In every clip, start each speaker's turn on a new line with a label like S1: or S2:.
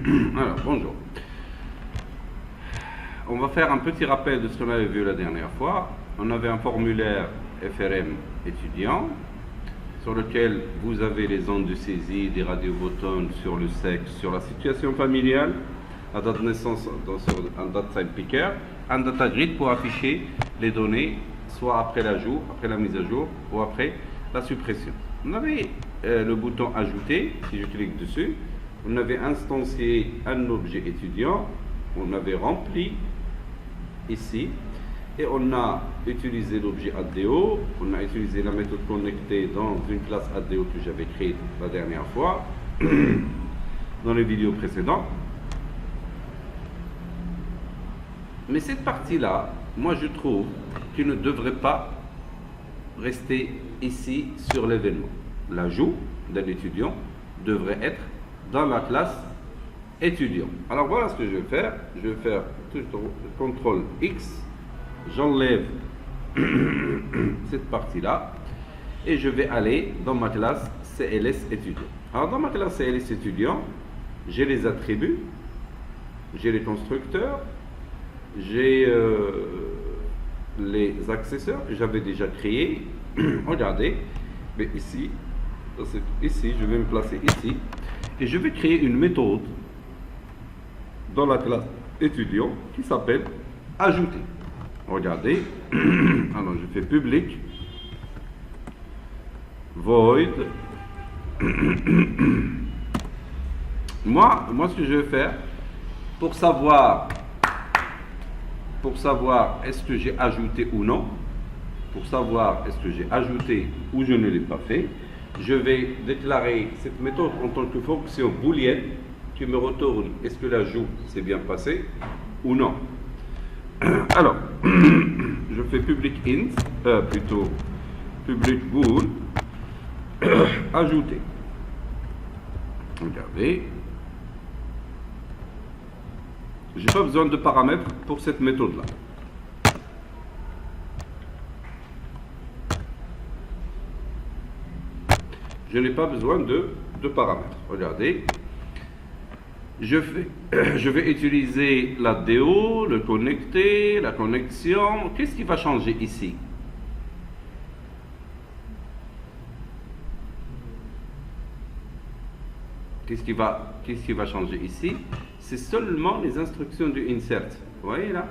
S1: Alors, bonjour. On va faire un petit rappel de ce qu'on avait vu la dernière fois. On avait un formulaire FRM étudiant sur lequel vous avez les ondes de saisie, des radiobotones sur le sexe, sur la situation familiale, la date de naissance sur un date time picker, un data grid pour afficher les données, soit après l'ajout, après la mise à jour ou après la suppression. On avait le bouton ajouter, si je clique dessus, on avait instancié un objet étudiant, on avait rempli ici, et on a utilisé l'objet ADO, on a utilisé la méthode connectée dans une classe ADO que j'avais créée la dernière fois, dans les vidéos précédentes. Mais cette partie-là, moi je trouve qu'il ne devrait pas rester ici sur l'événement. L'ajout d'un étudiant devrait être dans la classe étudiant. Alors voilà ce que je vais faire. Je vais faire CTRL X, j'enlève cette partie-là et je vais aller dans ma classe CLS étudiant. Alors dans ma classe CLS étudiant, j'ai les attributs, j'ai les constructeurs, j'ai les accesseurs que j'avais déjà créés. Regardez, mais ici, je vais me placer ici et je vais créer une méthode dans la classe étudiant qui s'appelle ajouter. Regardez, alors je fais public void. moi ce que je vais faire pour savoir est-ce que j'ai ajouté ou non, pour savoir est-ce que j'ai ajouté ou je ne l'ai pas fait, je vais déclarer cette méthode en tant que fonction booléenne qui me retourne est-ce que l'ajout s'est bien passé ou non. Alors, je fais public int, plutôt public bool, ajouter. Regardez. Je n'ai pas besoin de paramètres pour cette méthode-là. Je n'ai pas besoin de paramètres. Regardez. Je vais utiliser la DO, le connecter, la connexion. Qu'est-ce qui va changer ici? Qu'est-ce qui va changer ici? C'est seulement les instructions du insert. Vous voyez là?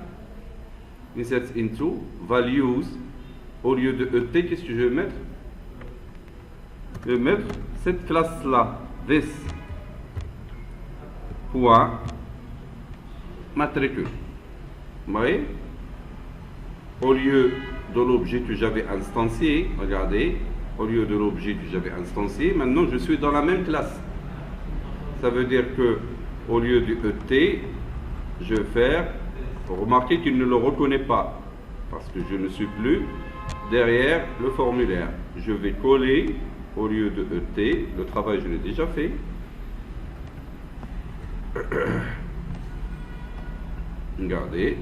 S1: Insert into, values, au lieu de ET, qu'est-ce que je vais mettre? Je vais mettre cette classe-là, this, point, matricule. Vous voyez? Au lieu de l'objet que j'avais instancié, regardez, au lieu de l'objet que j'avais instancié, maintenant je suis dans la même classe. Ça veut dire que au lieu du ET, je vais faire, remarquez qu'il ne le reconnaît pas, parce que je ne suis plus derrière le formulaire. Je vais coller, au lieu de ET, le travail je l'ai déjà fait. Regardez,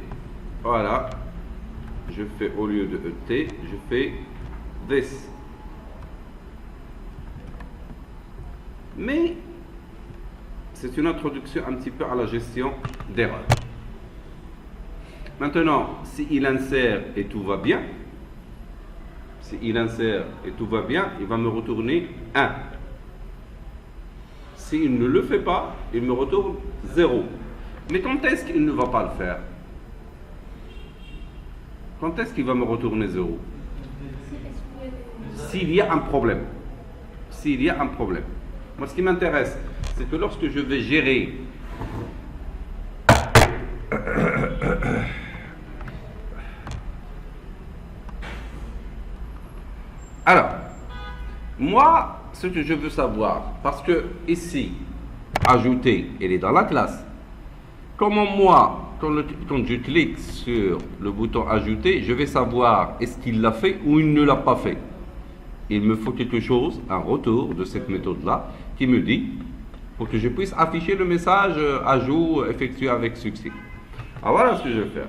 S1: voilà, je fais au lieu de ET, je fais this. Mais c'est une introduction un petit peu à la gestion d'erreurs. Maintenant, s'il insère et tout va bien, il va me retourner 1. S'il ne le fait pas, il me retourne 0. Mais quand est-ce qu'il ne va pas le faire? Quand est-ce qu'il va me retourner 0? S'il y a un problème. Moi, ce qui m'intéresse, c'est que lorsque je vais gérer alors, moi, ce que je veux savoir, parce que ici, ajouter, elle est dans la classe. Comment moi, quand je clique sur le bouton ajouter, je vais savoir est-ce qu'il l'a fait ou il ne l'a pas fait? Il me faut quelque chose, un retour de cette méthode-là, qui me dit, pour que je puisse afficher le message ajout effectué avec succès. Alors voilà ce que je vais faire.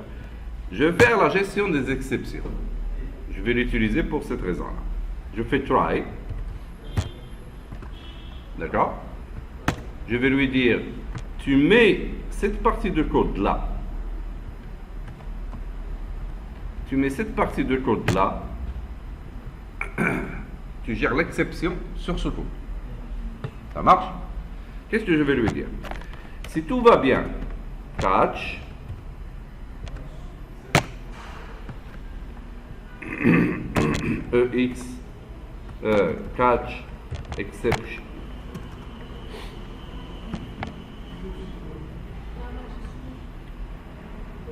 S1: Je vais faire la gestion des exceptions. Je vais l'utiliser pour cette raison-là. Je fais try. D'accord? Je vais lui dire tu mets cette partie de code là. Tu mets cette partie de code là. Tu gères l'exception sur ce code. Ça marche? Qu'est-ce que je vais lui dire? Si tout va bien, catch EX catch exception.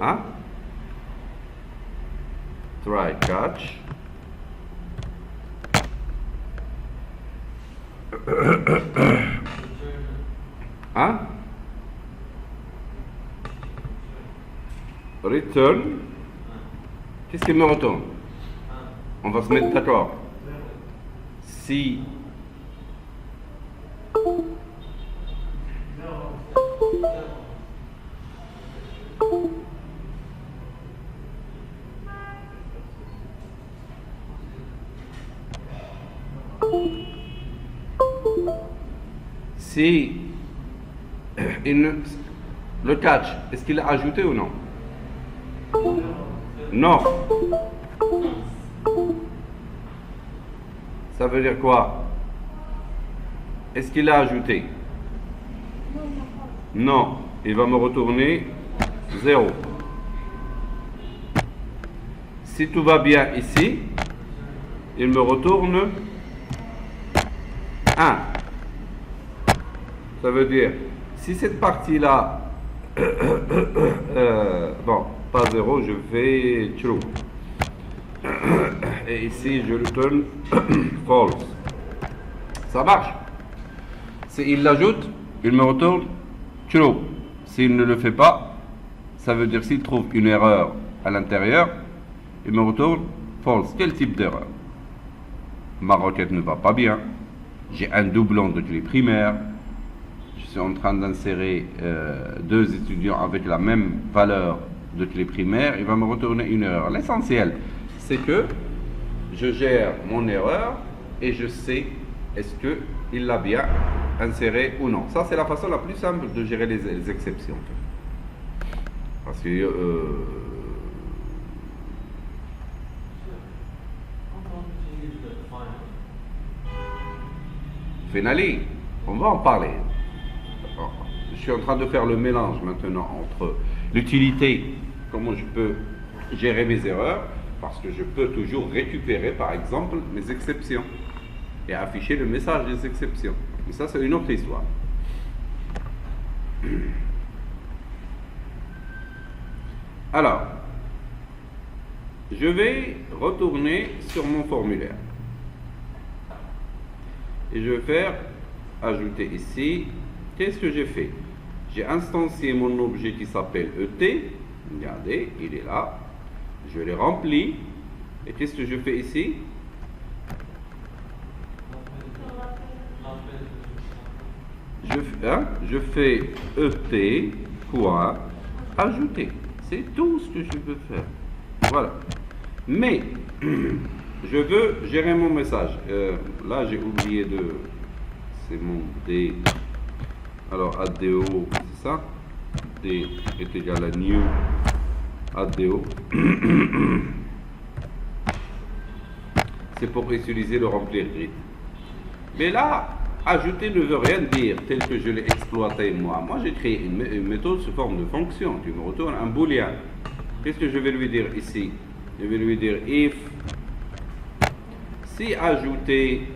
S1: Hein? Try catch. Hein? Return. Qu'est-ce qu'il me retourne? On va se mettre d'accord. Si le catch, est-ce qu'il a ajouté ou non? Non. Ça veut dire quoi? Est-ce qu'il a ajouté? Non. Il va me retourner 0. Si tout va bien ici, il me retourne 1. Ça veut dire, si cette partie-là, bon, pas 0, je fais true. Et ici, je retourne false. Ça marche. S'il l'ajoute, il me retourne true. S'il ne le fait pas, ça veut dire s'il trouve une erreur à l'intérieur, il me retourne false. Quel type d'erreur? Ma requête ne va pas bien. J'ai un doublon de clé primaire. Je suis en train d'insérer deux étudiants avec la même valeur de clé primaire. Il va me retourner une erreur. L'essentiel, c'est que je gère mon erreur et je sais est-ce qu'il l'a bien inséré ou non. Ça, c'est la façon la plus simple de gérer les exceptions. Parce que finally, on va en parler. Je suis en train de faire le mélange maintenant entre l'utilité, comment je peux gérer mes erreurs, parce que je peux toujours récupérer, par exemple, mes exceptions et afficher le message des exceptions. Mais ça, c'est une autre histoire. Alors, je vais retourner sur mon formulaire. Et je vais faire ajouter ici. Qu'est-ce que j'ai fait? J'ai instancié mon objet qui s'appelle ET. Regardez, il est là. Je l'ai rempli. Et qu'est-ce que je fais ici? Je fais ET point ajouter. C'est tout ce que je veux faire. Voilà. Mais je veux gérer mon message. Là, j'ai oublié de... C'est mon D. Alors, ADO, c'est ça? D est égal à new ADO. C'est pour utiliser le remplir grid. Mais là, ajouter ne veut rien dire tel que je l'ai exploité moi. Moi, j'ai créé une méthode sous forme de fonction. Tu me retournes un booléen. Qu'est-ce que je vais lui dire ici? Je vais lui dire if si ajouter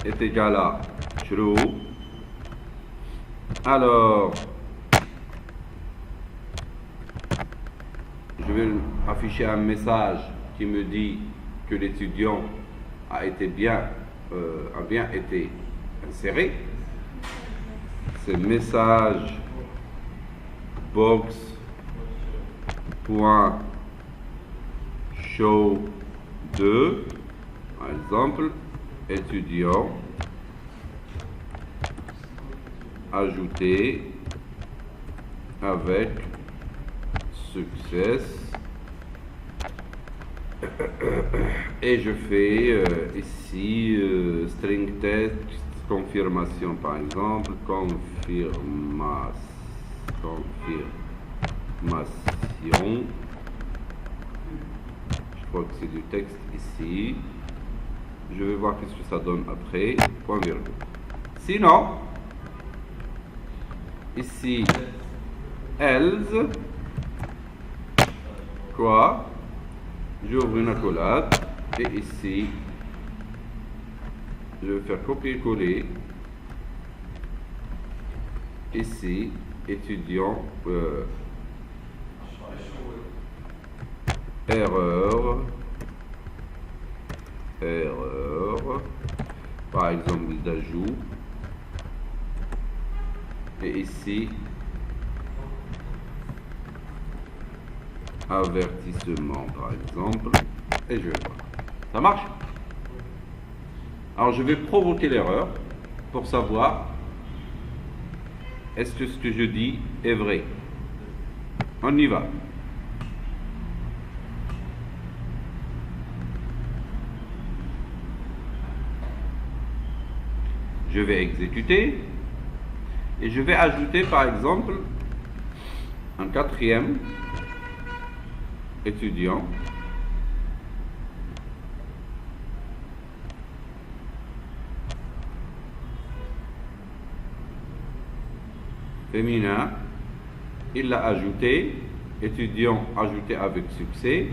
S1: est égal à true, alors je vais afficher un message qui me dit que l'étudiant a bien été inséré. C'est message box point show 2, par exemple, étudiant ajouté avec succès. Et je fais ici string text confirmation par exemple, confirmation, je crois que c'est du texte ici, je vais voir qu'est-ce que ça donne après, point virgule. Sinon, ici, else, quoi, j'ouvre une accolade, et ici, je vais faire copier-coller, ici, étudiant, erreur, par exemple d'ajout, et ici, avertissement par exemple, et je vais voir. Ça marche? Alors je vais provoquer l'erreur pour savoir est-ce que ce que je dis est vrai. On y va. Je vais exécuter et je vais ajouter par exemple un quatrième étudiant féminin. Il l'a ajouté, étudiant ajouté avec succès.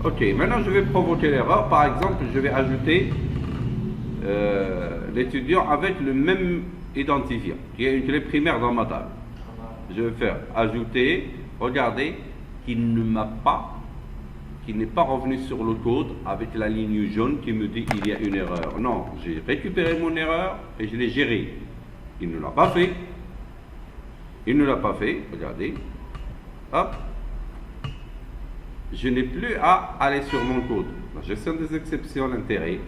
S1: Ok, maintenant je vais provoquer l'erreur. Par exemple, je vais ajouter l'étudiant avec le même identifiant, qui est une clé primaire dans ma table. Je vais faire ajouter, regardez, qu'il n'est pas revenu sur le code avec la ligne jaune qui me dit il y a une erreur. Non, j'ai récupéré mon erreur et je l'ai gérée. Il ne l'a pas fait. Il ne l'a pas fait, regardez. Hop. Je n'ai plus à aller sur mon code. La gestion des exceptions, l'intérêt,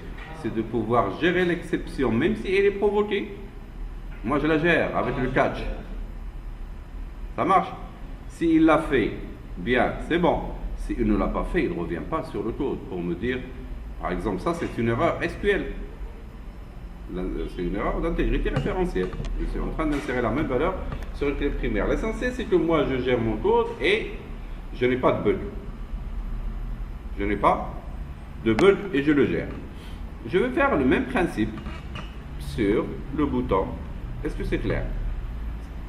S1: c'est de pouvoir gérer l'exception, même si elle est provoquée. Moi, je la gère avec le catch. Ça marche? S'il l'a fait, bien, c'est bon. S'il ne l'a pas fait, il ne revient pas sur le code pour me dire, par exemple, ça c'est une erreur SQL. C'est une erreur d'intégrité référentielle. Je suis en train d'insérer la même valeur sur une clé primaire. L'essentiel, c'est que moi, je gère mon code et je n'ai pas de bug. Je n'ai pas de bug et je le gère. Je vais faire le même principe sur le bouton. Est-ce que c'est clair?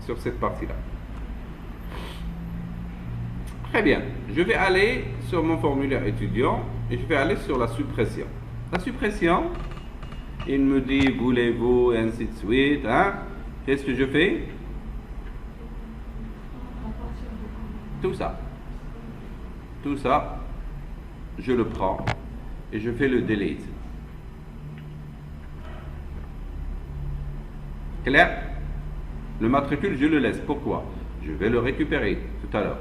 S1: Sur cette partie-là. Très bien. Je vais aller sur mon formulaire étudiant et je vais aller sur la suppression. La suppression, il me dit voulez-vous, et ainsi de suite. Hein? Qu'est-ce que je fais? Tout ça. Tout ça, je le prends et je fais le delete. Clair? Le matricule, je le laisse. Pourquoi? Je vais le récupérer tout à l'heure.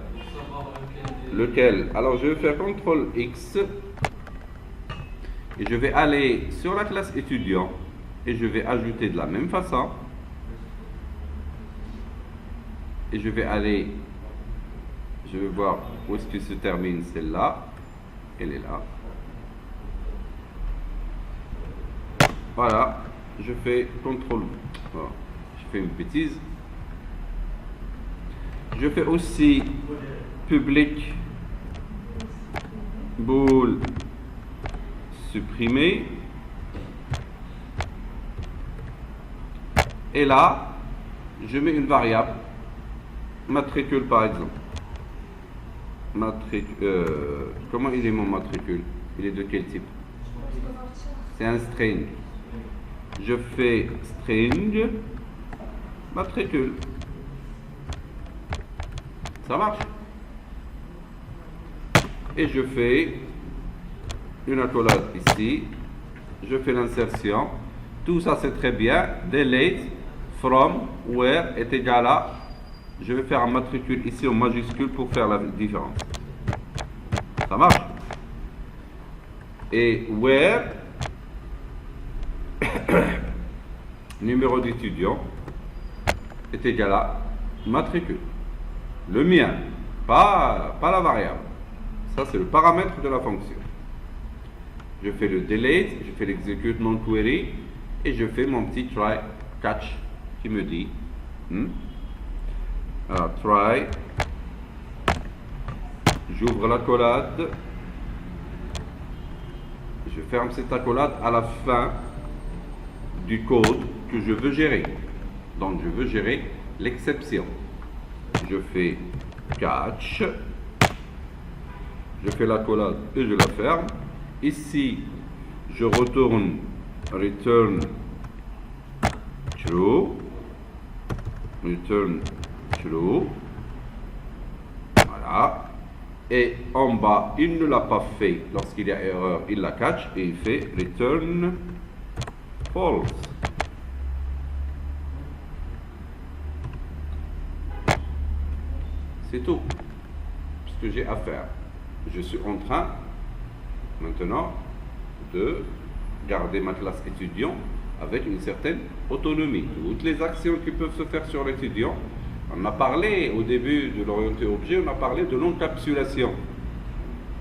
S1: Lequel? Alors, je vais faire CTRL X et je vais aller sur la classe étudiant et je vais ajouter de la même façon. Et je vais aller, je vais voir où est-ce que se termine celle-là. Elle est là. Voilà, je fais CTRL. Voilà. Je fais une bêtise. Je fais aussi public bool supprimer. Et là, je mets une variable matricule par exemple. Comment il est mon matricule? Il est de quel type? C'est un string. Je fais string matricule. Ça marche? Et je fais une accolade ici. Je fais l'insertion. Tout ça c'est très bien. Delete from where est égal à. Je vais faire un matricule ici en majuscule pour faire la différence. Ça marche? Et where numéro d'étudiant est égal à matricule. Le mien, pas la variable. Ça, c'est le paramètre de la fonction. Je fais le delete, je fais l'execute non query et je fais mon petit try catch qui me dit alors try, j'ouvre l'accolade, je ferme cette accolade à la fin du code que je veux gérer. Donc je veux gérer l'exception. Je fais catch, je fais l'accolade et je la ferme. Ici, je retourne return true, return true, voilà. Et en bas, il ne l'a pas fait. Lorsqu'il y a erreur, il la catch et il fait return false. C'est tout ce que j'ai à faire. Je suis en train maintenant de garder ma classe étudiant avec une certaine autonomie. Toutes les actions qui peuvent se faire sur l'étudiant, on a parlé au début de l'orienté objet, on a parlé de l'encapsulation.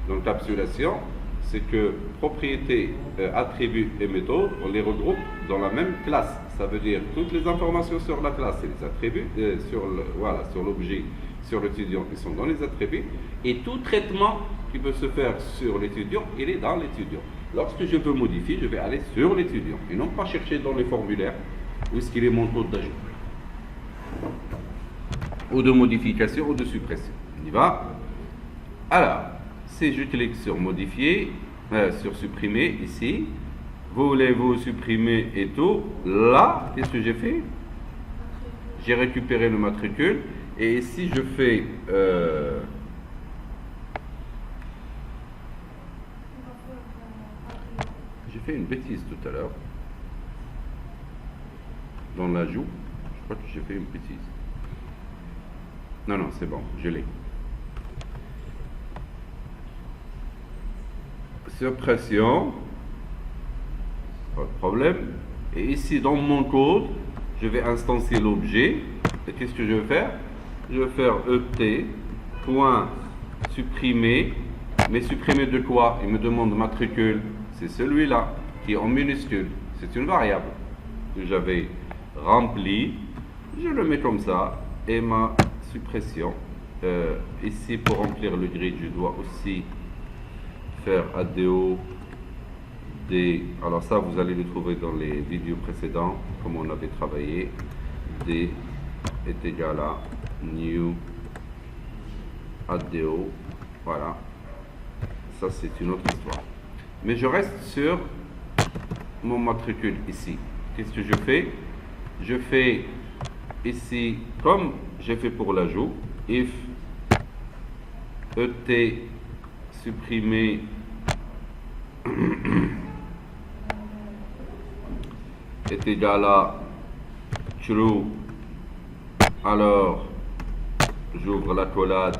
S1: L'encapsulation, c'est que propriétés, attributs et méthodes, on les regroupe dans la même classe. Ça veut dire toutes les informations sur la classe et les attributs, sur l'objet, sur l'étudiant, qui sont dans les attributs, et tout traitement qui peut se faire sur l'étudiant, il est dans l'étudiant. Lorsque je veux modifier, je vais aller sur l'étudiant et non pas chercher dans les formulaires où est-ce qu'il est mon code d'ajout ou de modification ou de suppression. On y va. Alors, si je clique sur modifier, sur supprimer ici, voulez-vous supprimer et tout, là, qu'est-ce que j'ai fait? J'ai récupéré le matricule et ici je fais j'ai fait une bêtise tout à l'heure dans l'ajout. Je crois que j'ai fait une bêtise. Non, c'est bon, je l'ai. Suppression, pas de problème. Et ici dans mon code, je vais instancier l'objet. Et qu'est-ce que je vais faire? Je vais faire et.supprimer. Mais supprimer de quoi? Il me demande matricule. C'est celui-là qui est en minuscule. C'est une variable que j'avais remplie. Je le mets comme ça. Et ma suppression. Ici, pour remplir le grid, je dois aussi faire ADO D. Alors ça, vous allez le trouver dans les vidéos précédentes, comme on avait travaillé. D est égal à new ADO. Voilà. Ça, c'est une autre histoire. Mais je reste sur mon matricule ici. Qu'est-ce que je fais? Je fais ici, comme j'ai fait pour l'ajout, if et supprimer est égal à true, alors j'ouvre l'accolade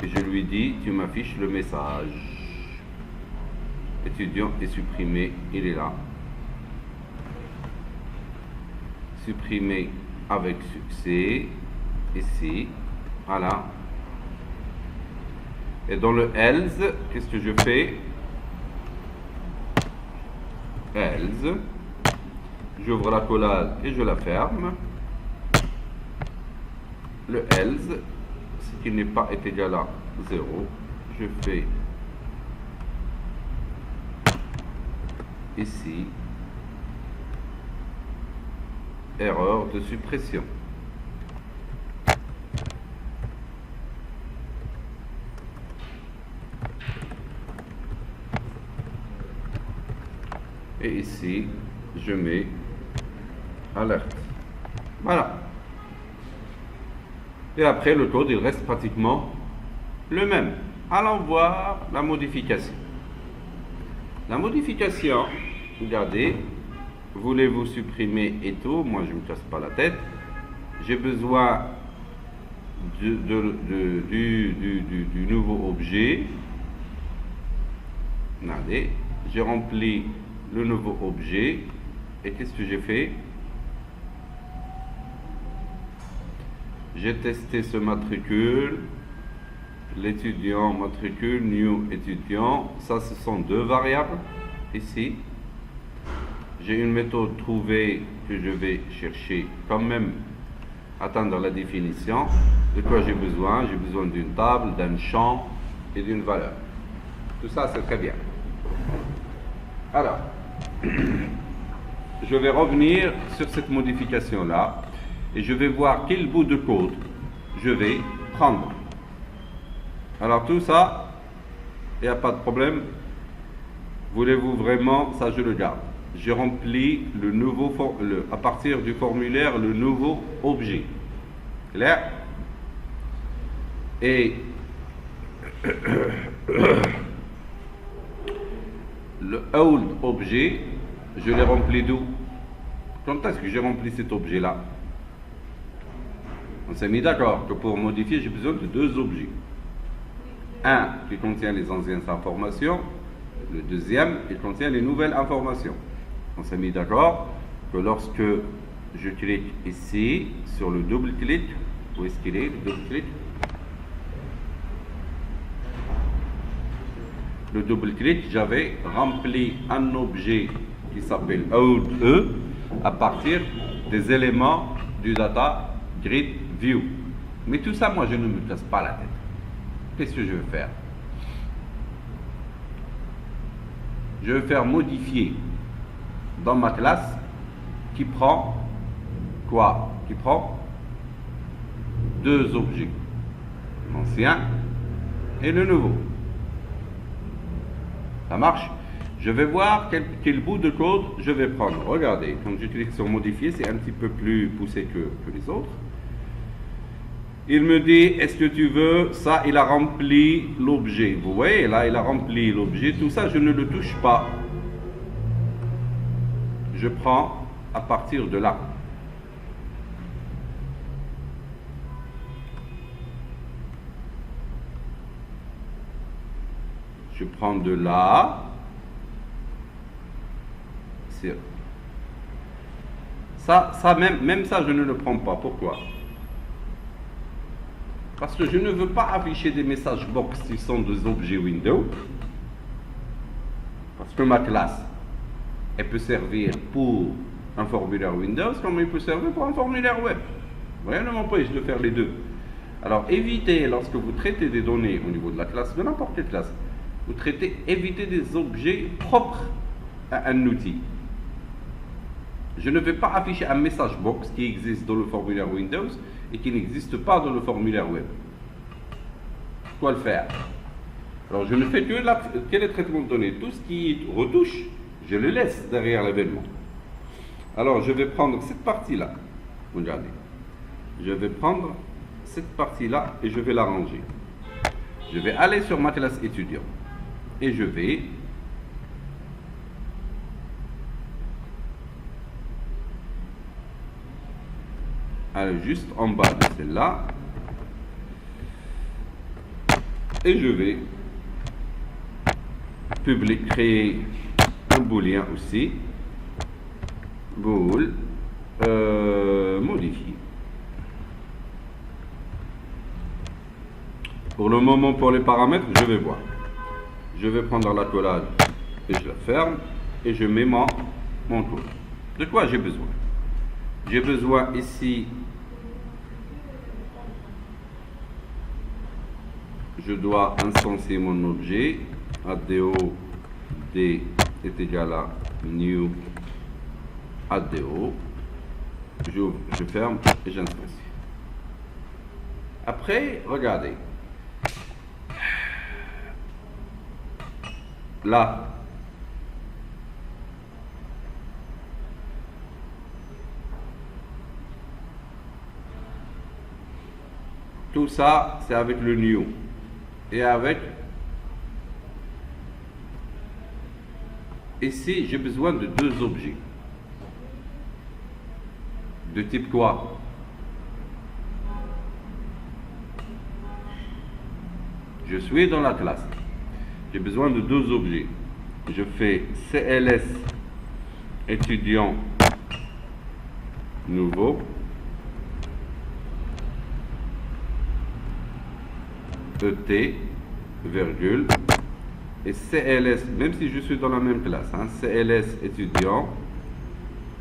S1: et je lui dis tu m'affiches le message. Étudiant est supprimé, il est là. Supprimé avec succès, ici, voilà. Et dans le else, qu'est-ce que je fais? Else, j'ouvre l'accolade et je la ferme. Le else, ce qui n'est pas est égal à 0, je fais ici erreur de suppression. Et ici, je mets alerte. Voilà. Et après, le code, il reste pratiquement le même. Allons voir la modification. La modification, regardez, voulez-vous supprimer et tout? Moi, je ne me casse pas la tête. J'ai besoin du nouveau objet. Regardez, j'ai rempli le nouveau objet. Et qu'est-ce que j'ai fait? J'ai testé ce matricule. L'étudiant matricule, new étudiant. Ça, ce sont deux variables ici. j'ai une méthode trouvée que je vais chercher quand même atteindre la définition. De quoi j'ai besoin? J'ai besoin d'une table, d'un champ et d'une valeur. Tout ça, c'est très bien. Alors, je vais revenir sur cette modification-là et je vais voir quel bout de code je vais prendre. Alors tout ça, il n'y a pas de problème. Voulez-vous vraiment? Ça, je le garde. J'ai rempli le nouveau, à partir du formulaire, le nouveau objet. Clair? Et le old objet, je l'ai rempli d'où? Quand est-ce que j'ai rempli cet objet-là? On s'est mis d'accord que pour modifier, j'ai besoin de deux objets. Un qui contient les anciennes informations, le deuxième qui contient les nouvelles informations. On s'est mis d'accord que lorsque je clique ici sur le double-clic, où est-ce qu'il est, le double-clic? Le double-clic, j'avais rempli un objet qui s'appelle old à partir des éléments du data grid view. Mais tout ça, moi, je ne me casse pas la tête. Qu'est-ce que je vais faire? Je vais faire modifier dans ma classe qui prend quoi? Qui prend deux objets, l'ancien et le nouveau. Ça marche? Je vais voir quel bout de code je vais prendre. Regardez, quand je clique sur modifier, c'est un petit peu plus poussé que les autres. Il me dit, est-ce que tu veux? Ça, il a rempli l'objet. Vous voyez, là, il a rempli l'objet. Tout ça, je ne le touche pas. Je prends à partir de là. Je prends de là. Ça même ça, je ne le prends pas. Pourquoi? Parce que je ne veux pas afficher des messages box qui sont des objets Windows. Parce que ma classe, elle peut servir pour un formulaire Windows comme elle peut servir pour un formulaire web. Rien ne m'empêche de faire les deux. Alors évitez, lorsque vous traitez des données au niveau de la classe, de n'importe quelle classe, évitez des objets propres à un outil. Je ne vais pas afficher un message box qui existe dans le formulaire Windows et qui n'existe pas dans le formulaire web. Pourquoi le faire? Alors je ne fais que les traitements de données. Tout ce qui retouche, je le laisse derrière l'événement. Alors je vais prendre cette partie-là. Regardez. Je vais prendre cette partie-là et je vais la ranger. Je vais aller sur ma classe étudiant et je vais aller juste en bas de celle-là et je vais créer un booléen aussi, bool modifier. Pour le moment, pour les paramètres, je vais voir. Je vais prendre l'accolade et je la ferme et je mets mon code. De quoi j'ai besoin? J'ai besoin ici, je dois instancer mon objet, ADO D est égal à new ADO, j'ouvre, je ferme et j'instancie. Après, regardez, là, tout ça, c'est avec le new. Et avec, ici, j'ai besoin de deux objets. De type quoi? Je suis dans la classe. J'ai besoin de deux objets. Je fais CLS étudiant nouveau. ET, virgule, et CLS, même si je suis dans la même classe, CLS étudiant,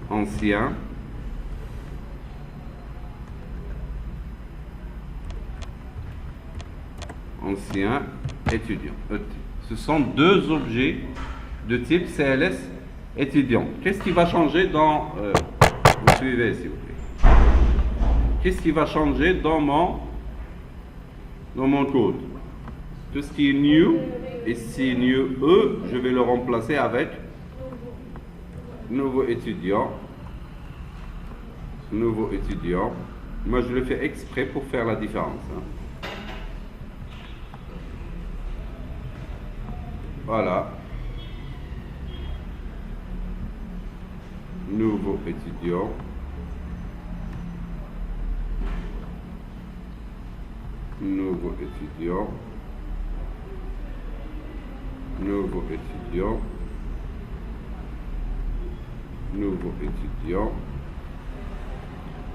S1: ancien étudiant. Ce sont deux objets de type CLS étudiant. Qu'est-ce qui va changer dans... vous suivez s'il vous plaît. Qu'est-ce qui va changer dans mon code? Tout ce qui est new, ici new E, je vais le remplacer avec nouveau étudiant. Nouveau étudiant. Moi je le fais exprès pour faire la différence. Voilà. Nouveau étudiant. Nouveau étudiant. Nouveau étudiant. Nouveau étudiant.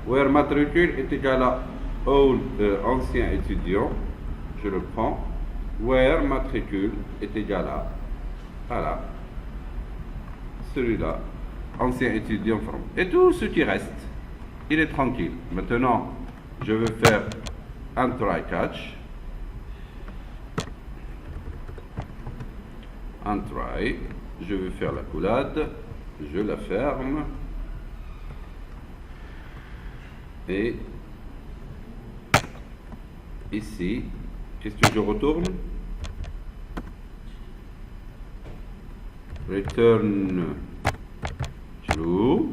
S1: Where matricule est égal à old, ancien étudiant. Je le prends. Where matricule est égal à, voilà, celui-là, ancien étudiant from. Et tout ce qui reste, il est tranquille. Maintenant, je vais faire un try catch. Un try. Je vais faire la coulade. Je la ferme. Et ici, qu'est-ce que je retourne? Return true,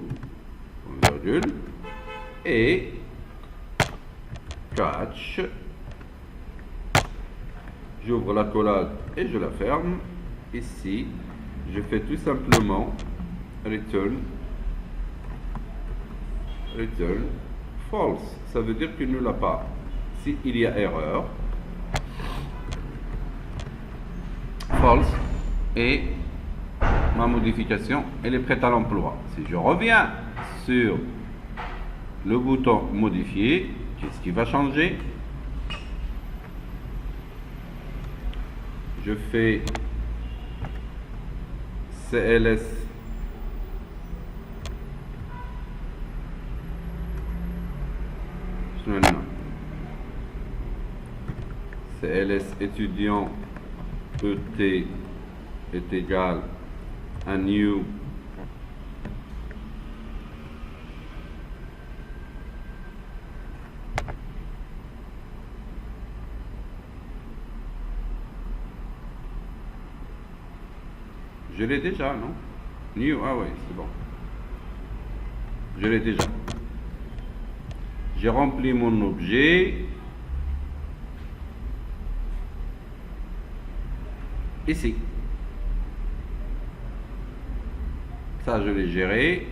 S1: virgule, et catch. J'ouvre la collade et je la ferme. Ici, je fais tout simplement return false. Ça veut dire qu'il ne l'a pas. S'il y a erreur, false, et ma modification, elle est prête à l'emploi. Si je reviens sur le bouton modifier, qu'est-ce qui va changer? Je fais CLS CLS étudiant ET est égal à new je l'ai déjà, non? New, ah oui, c'est bon. Je l'ai déjà. J'ai rempli mon objet. Ici. Ça, je l'ai géré.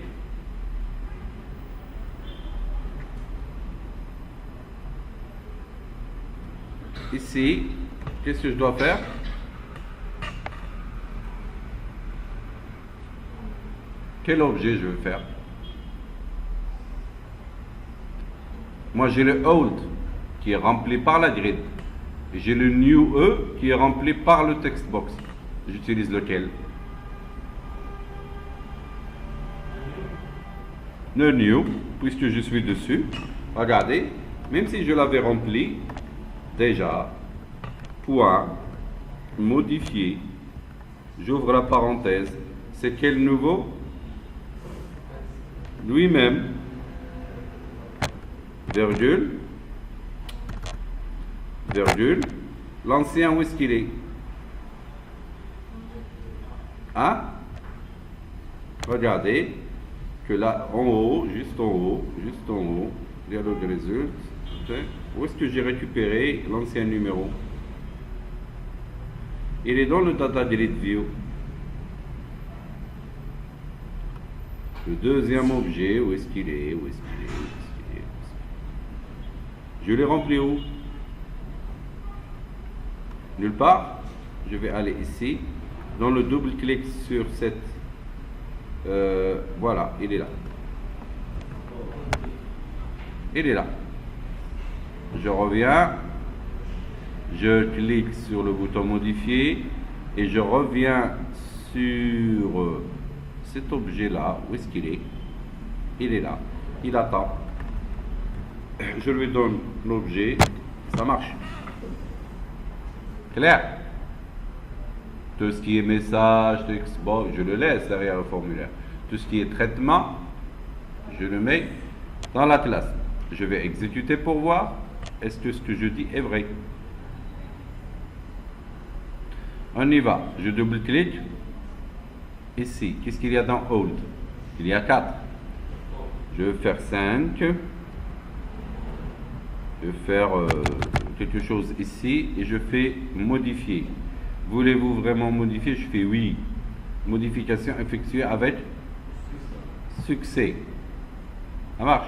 S1: Ici, qu'est-ce que je dois faire? Quel objet je veux faire? Moi, j'ai le old qui est rempli par la grid. J'ai le new E qui est rempli par le text box. J'utilise lequel? Le new, puisque je suis dessus. Regardez, même si je l'avais rempli, déjà, point, modifier, j'ouvre la parenthèse. C'est quel nouveau? Lui-même, virgule, virgule, l'ancien où est-ce qu'il est? Hein? Regardez que là, en haut, juste en haut, dialogue result, où est-ce que j'ai récupéré l'ancien numéro? Il est dans le data delete view. Le deuxième objet, où est-ce qu'il est? Je l'ai rempli où? Nulle part. Je vais aller ici. Dans le double-clic sur cette... voilà, il est là. Il est là. Je reviens. Je clique sur le bouton modifier. Et je reviens sur... cet objet-là, où est-ce qu'il est? il est là, il attend. Je lui donne l'objet, ça marche. Clair? Tout ce qui est message, texte, bon, je le laisse derrière le formulaire. Tout ce qui est traitement, je le mets dans la classe. Je vais exécuter pour voir est-ce que ce que je dis est vrai. On y va. Je double-clique. Ici, qu'est-ce qu'il y a dans Hold? Il y a 4. Je vais faire 5. Je vais faire quelque chose ici et je fais modifier. Voulez-vous vraiment modifier? Je fais oui. Modification effectuée avec succès. Ça marche.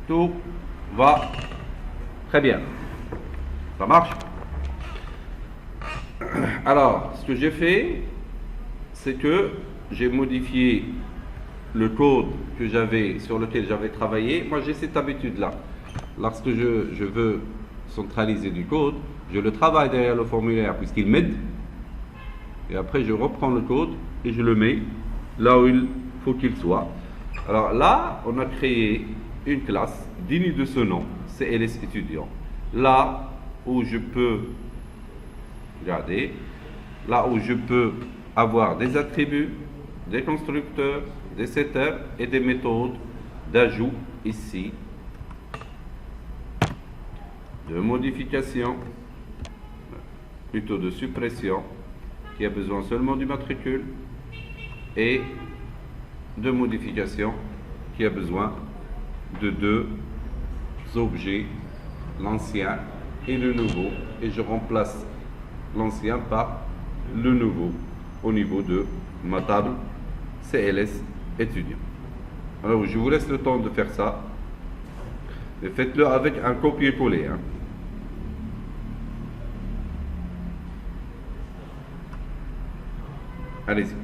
S1: Tout va très bien. Ça marche? Alors, ce que j'ai fait, c'est que j'ai modifié le code que j'avais, sur lequel j'avais travaillé. Moi, j'ai cette habitude-là. Lorsque je veux centraliser du code, je le travaille derrière le formulaire puisqu'il m'aide. Et après, je reprends le code et je le mets là où il faut qu'il soit. Alors là, on a créé une classe digne de ce nom, CLS étudiant. Là où je peux, regardez, là où je peux avoir des attributs, des constructeurs, des setters et des méthodes d'ajout ici, de modification, plutôt de suppression, qui a besoin seulement du matricule, et de modification, qui a besoin de 2 objets, l'ancien et le nouveau, et je remplace l'ancien par le nouveau au niveau de ma table CLS étudiant. Alors je vous laisse le temps de faire ça, mais faites-le avec un copier-coller. Allez-y.